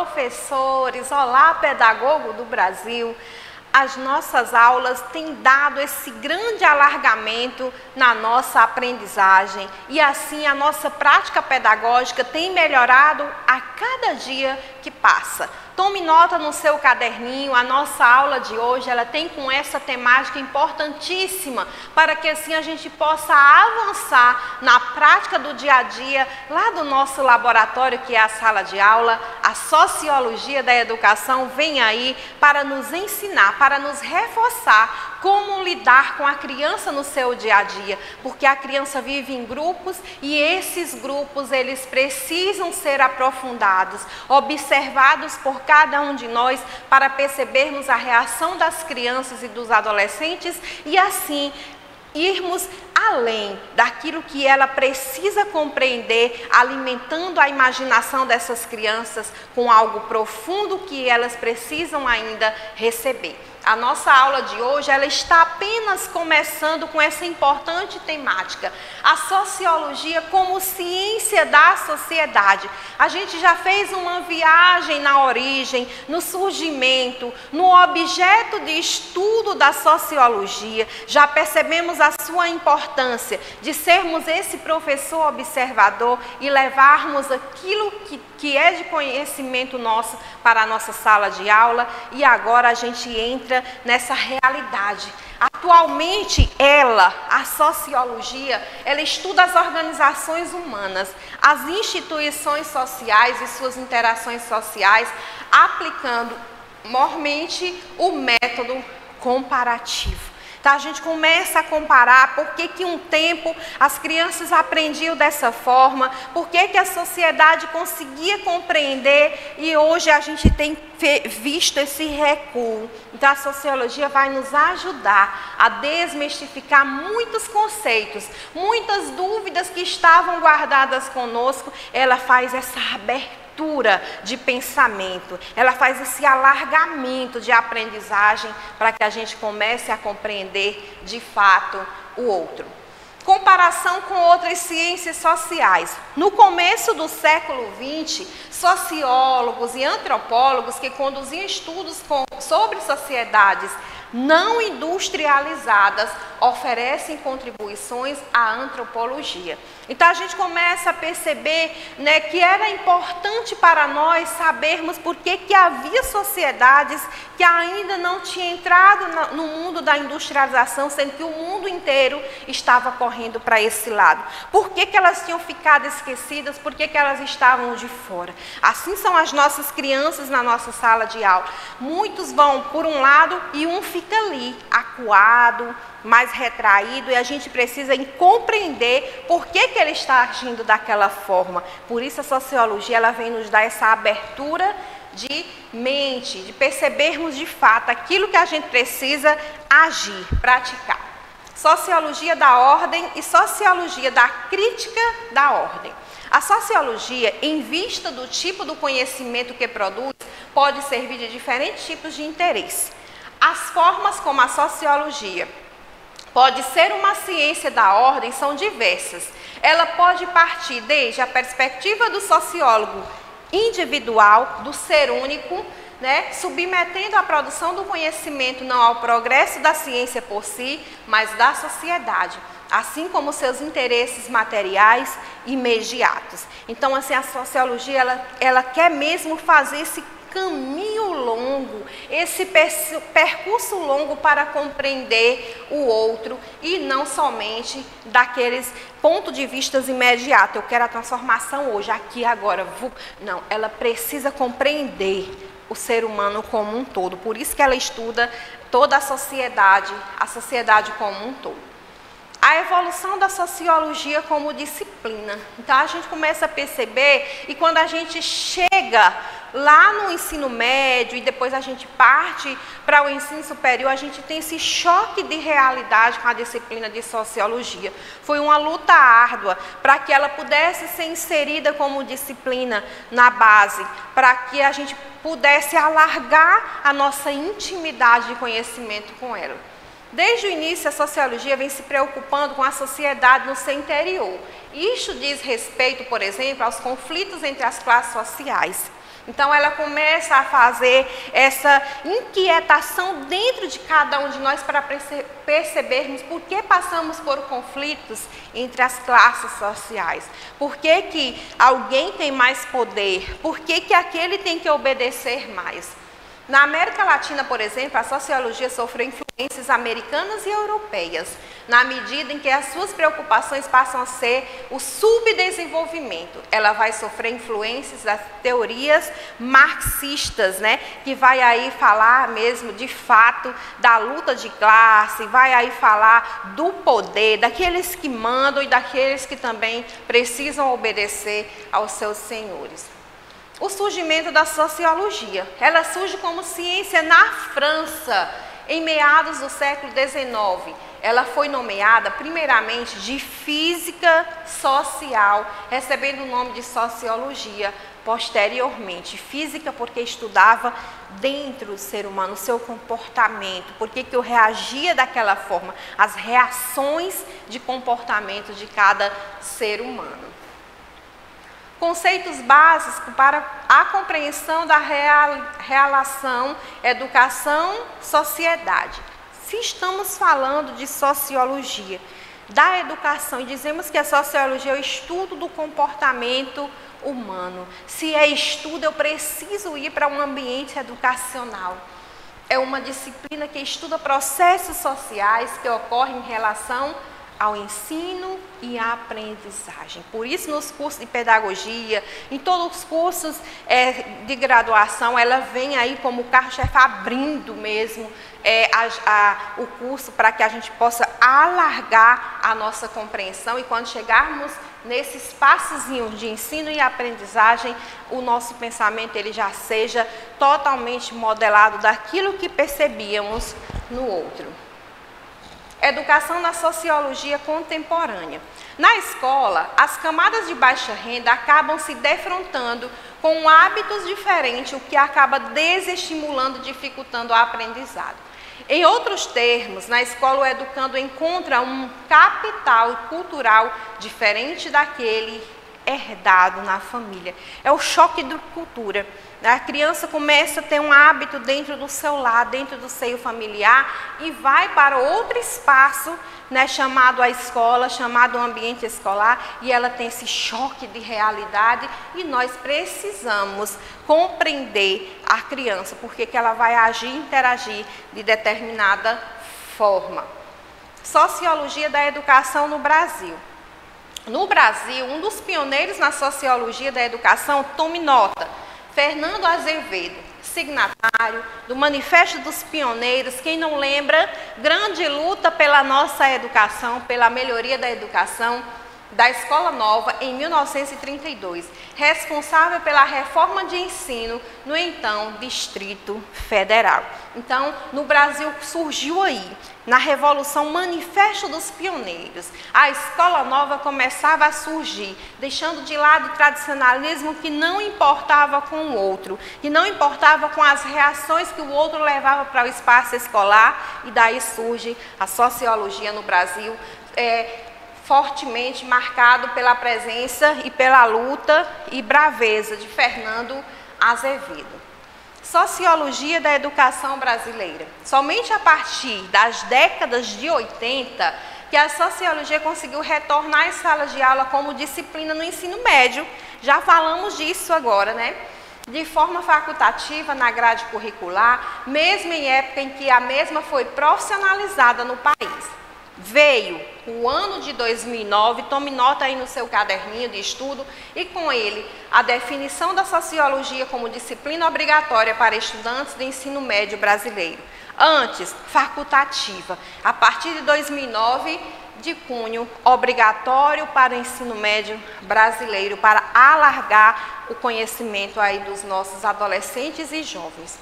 professores, olá, pedagogo do Brasil. As nossas aulas têm dado esse grande alargamento na nossa aprendizagem e assim a nossa prática pedagógica tem melhorado a cada dia que passa. Tome nota no seu caderninho, a nossa aula de hoje, ela tem com essa temática importantíssima para que assim a gente possa avançar na prática do dia a dia, lá do nosso laboratório que é a sala de aula. A sociologia da educação vem aí para nos ensinar, para nos reforçar como lidar com a criança no seu dia a dia, porque a criança vive em grupos e esses grupos eles precisam ser aprofundados, observados por cada um de nós para percebermos a reação das crianças e dos adolescentes e assim irmos além daquilo que ela precisa compreender, alimentando a imaginação dessas crianças com algo profundo que elas precisam ainda receber. A nossa aula de hoje, ela está apenas começando com essa importante temática, a sociologia como ciência da sociedade. A gente já fez uma viagem na origem, no surgimento, no objeto de estudo da sociologia, já percebemos a sua importância de sermos esse professor observador e levarmos aquilo que é de conhecimento nosso para a nossa sala de aula e agora a gente entra nessa realidade. Atualmente a sociologia, ela estuda as organizações humanas, as instituições sociais e suas interações sociais, aplicando mormente o método comparativo. Então, a gente começa a comparar por que um tempo as crianças aprendiam dessa forma, por que a sociedade conseguia compreender e hoje a gente tem visto esse recuo. Então, a sociologia vai nos ajudar a desmistificar muitos conceitos, muitas dúvidas que estavam guardadas conosco. Ela faz essa abertura de pensamento, ela faz esse alargamento de aprendizagem para que a gente comece a compreender de fato o outro. Comparação com outras ciências sociais. No começo do século XX, sociólogos e antropólogos que conduziam estudos sobre sociedades não industrializadas oferecem contribuições à antropologia. Então a gente começa a perceber, né, que era importante para nós sabermos por que havia sociedades que ainda não tinham entrado no mundo da industrialização, sendo que o mundo inteiro estava correndo para esse lado. Por que elas tinham ficado esquecidas? Por que elas estavam de fora? Assim são as nossas crianças na nossa sala de aula. Muitos vão por um lado e um fica ali, acuado, mais retraído, e a gente precisa compreender por que ele está agindo daquela forma. Por isso a sociologia ela vem nos dar essa abertura de mente, de percebermos de fato aquilo que a gente precisa agir, praticar. Sociologia da ordem e sociologia da crítica da ordem. A sociologia, em vista do tipo do conhecimento que produz, pode servir de diferentes tipos de interesse. As formas como a sociologia pode ser uma ciência da ordem são diversas. Ela pode partir desde a perspectiva do sociólogo individual, do ser único, né, submetendo a produção do conhecimento não ao progresso da ciência por si, mas da sociedade, assim como seus interesses materiais imediatos. Então, assim, a sociologia ela quer mesmo fazer esse caminho longo, esse percurso longo para compreender o outro e não somente daqueles pontos de vista imediatos. Eu quero a transformação hoje, aqui, agora. Não, ela precisa compreender o ser humano como um todo. Por isso que ela estuda toda a sociedade como um todo. A evolução da sociologia como disciplina. Então, a gente começa a perceber, e quando a gente chega lá no ensino médio e depois a gente parte para o ensino superior, a gente tem esse choque de realidade com a disciplina de sociologia. Foi uma luta árdua para que ela pudesse ser inserida como disciplina na base, para que a gente pudesse alargar a nossa intimidade de conhecimento com ela. Desde o início, a sociologia vem se preocupando com a sociedade no seu interior. Isso diz respeito, por exemplo, aos conflitos entre as classes sociais. Então ela começa a fazer essa inquietação dentro de cada um de nós para percebermos por que passamos por conflitos entre as classes sociais. Por que que alguém tem mais poder? Por que que aquele tem que obedecer mais? Na América Latina, por exemplo, a sociologia sofreu influências americanas e europeias, na medida em que as suas preocupações passam a ser o subdesenvolvimento. Ela vai sofrer influências das teorias marxistas, né, que vai aí falar mesmo, de fato, da luta de classe, vai aí falar do poder, daqueles que mandam e daqueles que também precisam obedecer aos seus senhores. O surgimento da sociologia. Ela surge como ciência na França, em meados do século XIX. Ela foi nomeada, primeiramente, de física social, recebendo o nome de sociologia posteriormente. Física porque estudava dentro do ser humano, o seu comportamento, por que eu reagia daquela forma, as reações de comportamento de cada ser humano. Conceitos básicos para a compreensão da relação educação-sociedade. Se estamos falando de sociologia da educação e dizemos que a sociologia é o estudo do comportamento humano, se é estudo, eu preciso ir para um ambiente educacional. É uma disciplina que estuda processos sociais que ocorrem em relação ao ensino e à aprendizagem. Por isso, nos cursos de pedagogia, em todos os cursos de graduação, ela vem aí como carro-chefe abrindo mesmo o curso para que a gente possa alargar a nossa compreensão e quando chegarmos nesse espaçozinho de ensino e aprendizagem, o nosso pensamento ele já seja totalmente modelado daquilo que percebíamos no outro. Educação na sociologia contemporânea. Na escola, as camadas de baixa renda acabam se defrontando com hábitos diferentes, o que acaba desestimulando, dificultando a aprendizado. Em outros termos, na escola o educando encontra um capital cultural diferente daquele herdado na família. É o choque de cultura. A criança começa a ter um hábito dentro do seu lar, dentro do seio familiar e vai para outro espaço, né, chamado a escola, chamado o ambiente escolar, e ela tem esse choque de realidade e nós precisamos compreender a criança, porque que ela vai agir e interagir de determinada forma. Sociologia da educação no Brasil. No Brasil, um dos pioneiros na sociologia da educação, tome nota, Fernando Azevedo, signatário do Manifesto dos Pioneiros, quem não lembra, grande luta pela nossa educação, pela melhoria da educação, da Escola Nova em 1932, responsável pela reforma de ensino no então Distrito Federal. Então, no Brasil surgiu aí, na Revolução, Manifesto dos Pioneiros. A Escola Nova começava a surgir, deixando de lado o tradicionalismo que não importava com o outro, que não importava com as reações que o outro levava para o espaço escolar, e daí surge a sociologia no Brasil, fortemente marcado pela presença e pela luta e braveza de Fernando Azevedo. Sociologia da educação brasileira. Somente a partir das décadas de 80 que a sociologia conseguiu retornar às salas de aula como disciplina no ensino médio. Já falamos disso agora, né? De forma facultativa na grade curricular, mesmo em época em que a mesma foi profissionalizada no país. Veio o ano de 2009, tome nota aí no seu caderninho de estudo, e com ele a definição da sociologia como disciplina obrigatória para estudantes de ensino médio brasileiro. Antes, facultativa. A partir de 2009, de cunho obrigatório para o ensino médio brasileiro, para alargar o conhecimento aí dos nossos adolescentes e jovens.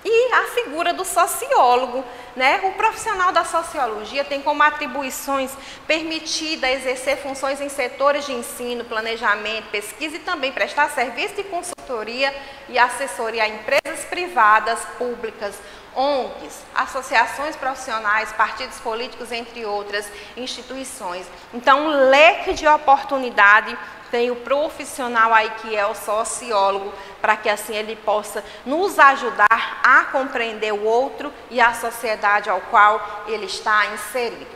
E a figura do sociólogo, né? O profissional da sociologia tem como atribuições permitida exercer funções em setores de ensino, planejamento, pesquisa e também prestar serviço de consultoria e assessoria a empresas privadas, públicas, ONGs, associações profissionais, partidos políticos, entre outras instituições. Então, um leque de oportunidade tem o profissional aí que é o sociólogo, para que assim ele possa nos ajudar a compreender o outro e a sociedade ao qual ele está inserido.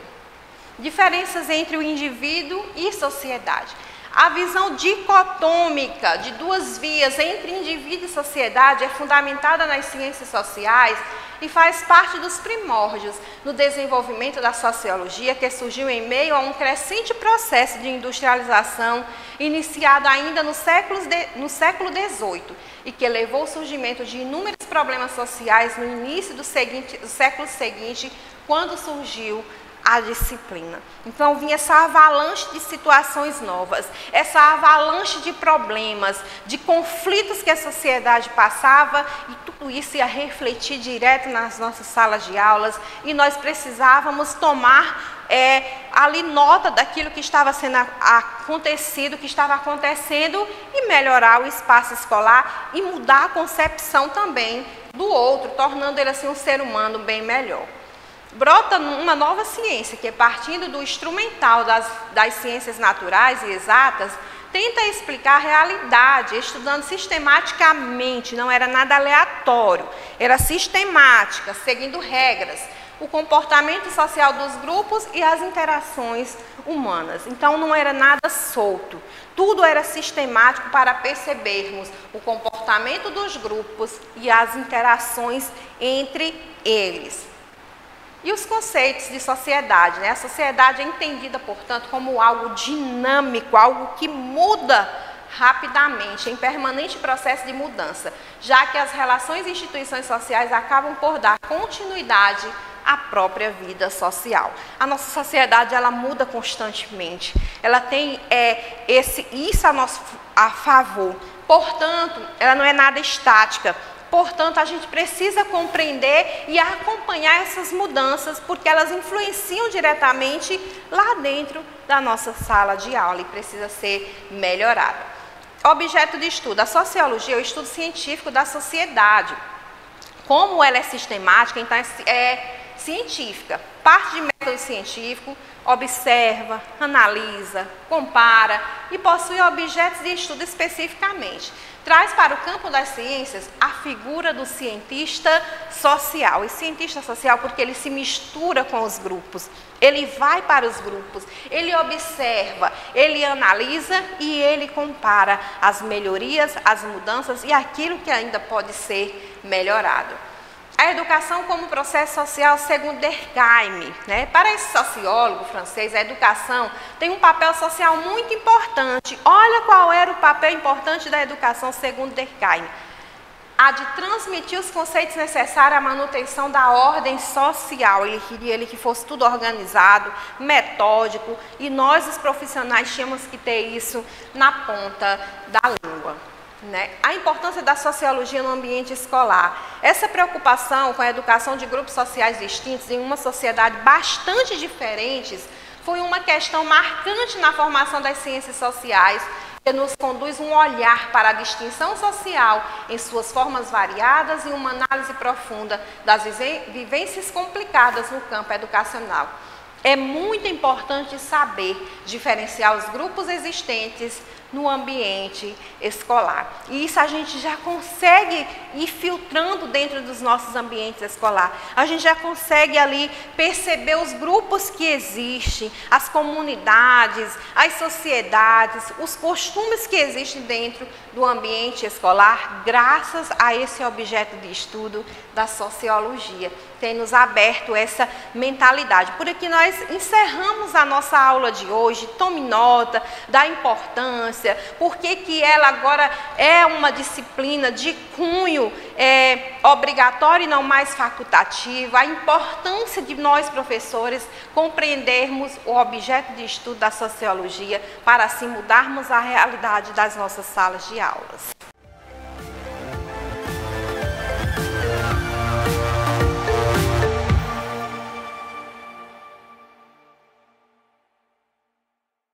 Diferenças entre o indivíduo e sociedade. A visão dicotômica de duas vias entre indivíduo e sociedade é fundamentada nas ciências sociais e faz parte dos primórdios no desenvolvimento da sociologia, que surgiu em meio a um crescente processo de industrialização iniciado ainda no século XVIII e que levou ao surgimento de inúmeros problemas sociais no início do século seguinte, quando surgiu a disciplina. Então vinha essa avalanche de situações novas, essa avalanche de problemas, de conflitos que a sociedade passava, e tudo isso ia refletir direto nas nossas salas de aulas, e nós precisávamos tomar ali nota daquilo que estava sendo acontecido, que estava acontecendo, e melhorar o espaço escolar e mudar a concepção também do outro, tornando ele assim um ser humano bem melhor. Brota uma nova ciência, que partindo do instrumental das ciências naturais e exatas, tenta explicar a realidade, estudando sistematicamente, não era nada aleatório, era sistemática, seguindo regras, o comportamento social dos grupos e as interações humanas. Então não era nada solto, tudo era sistemático para percebermos o comportamento dos grupos e as interações entre eles. E os conceitos de sociedade, né? A sociedade é entendida, portanto, como algo dinâmico, algo que muda rapidamente, em permanente processo de mudança, já que as relações e instituições sociais acabam por dar continuidade à própria vida social. A nossa sociedade, ela muda constantemente, ela tem isso a favor, portanto, ela não é nada estática. Portanto, a gente precisa compreender e acompanhar essas mudanças, porque elas influenciam diretamente lá dentro da nossa sala de aula e precisa ser melhorada. Objeto de estudo. A sociologia é o estudo científico da sociedade. Como ela é sistemática, então é científica. Parte de método científico, observa, analisa, compara e possui objetos de estudo especificamente. Traz para o campo das ciências a figura do cientista social. E cientista social porque ele se mistura com os grupos, ele vai para os grupos, ele observa, ele analisa e ele compara as melhorias, as mudanças e aquilo que ainda pode ser melhorado. A educação como processo social segundo Durkheim, né? Para esse sociólogo francês, a educação tem um papel social muito importante. Olha qual era o papel importante da educação segundo Durkheim. A de transmitir os conceitos necessários à manutenção da ordem social. Ele queria que fosse tudo organizado, metódico, e nós, os profissionais, tínhamos que ter isso na ponta da língua. Né? A importância da sociologia no ambiente escolar. Essa preocupação com a educação de grupos sociais distintos em uma sociedade bastante diferentes foi uma questão marcante na formação das ciências sociais, que nos conduz um olhar para a distinção social em suas formas variadas e uma análise profunda das vivências complicadas no campo educacional. É muito importante saber diferenciar os grupos existentes no ambiente escolar. E isso a gente já consegue ir filtrando dentro dos nossos ambientes escolares. A gente já consegue ali perceber os grupos que existem, as comunidades, as sociedades, os costumes que existem dentro do ambiente escolar, graças a esse objeto de estudo da sociologia. Tem nos aberto essa mentalidade. Por aqui nós encerramos a nossa aula de hoje. Tome nota da importância, porque que ela agora é uma disciplina de cunho obrigatório e não mais facultativo. A importância de nós, professores, compreendermos o objeto de estudo da sociologia para assim mudarmos a realidade das nossas salas de aulas.